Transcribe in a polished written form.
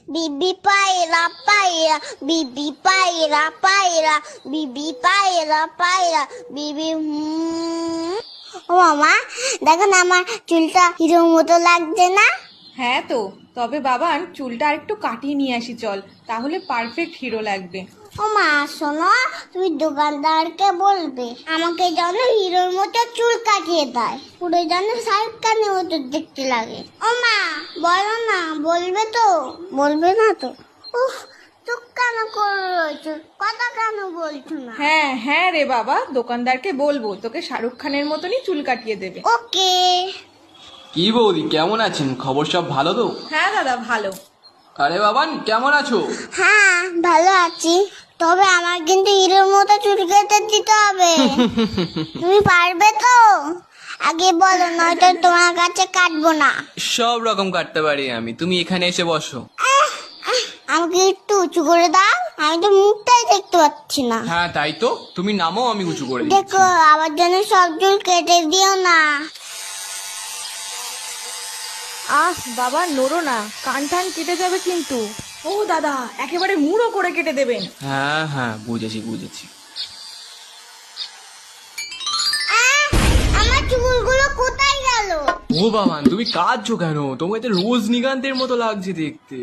বিবি পায়রা পায়রা, বিবি পায়রা পায়রা, বিবি পায়রা পায়রা, বিবি ও মামা, দেখো না আমার চুলটা হিরোর মতো লাগছে না? হ্যাঁ তো, তবে বাবান চুলটা আরেকটু কাটিয়ে নিয়ে আসি চল, তাহলে পারফেক্ট হিরো লাগবে। ও মা শোনো, তুমি দোকানদারকে বলবে আমাকে যেন হিরোর মতো চুল কাটিয়ে দেয়, পুরো যেন শাহরুখ খানের মতো দেখতে লাগে। ও মা বলো না, বলবে তো? বলবে না তো? উফ, চুপ কেন করে রয়েছো, কথা কেন বলছো না? হ্যাঁ হ্যাঁ রে বাবা, দোকানদারকে বলবো তোকে শাহরুখ খানের মতনই চুল কাটিয়ে দেবে। ওকে। কি বৌদি, কেমন আছেন? খবর সব ভালো তো? হ্যাঁ দাদা ভালো। আরে বাবান, কেমন আছো? হ্যাঁ ভালো আছি, তবে আমার কিন্তু হিরোর মতো চুল কেটে দিতে হবে। তুমি পারবে তো? আগে বলো, নয়তো তোমার কাছে কাটবো না। সব রকম কাটতে পারি আমি, তুমি এখানে এসে বসো। আমাকে একটু উঁচু করে দাও, আমি তো মুখটাই দেখতে পাচ্ছি না। হ্যাঁ তাই তো, তুমি নামো, আমি উঁচু করে দিচ্ছি। দেখো আমার জন্য সব চুল কেটে দিও না। আহ বাবা নড়ো না, কান টান কেটে যাবে কিন্তু। ও দাদা, একেবারে মুড়ো করে কেটে দেবেন। হ্যাঁ হ্যাঁ, বুঝেছি বুঝেছি। আমার চুলগুলো কোথায় গেল? ও বাবান, তুমি কাঁদছো কেন? তোমাকে তো রোজনীকান্তের মতো লাগছে দেখতে।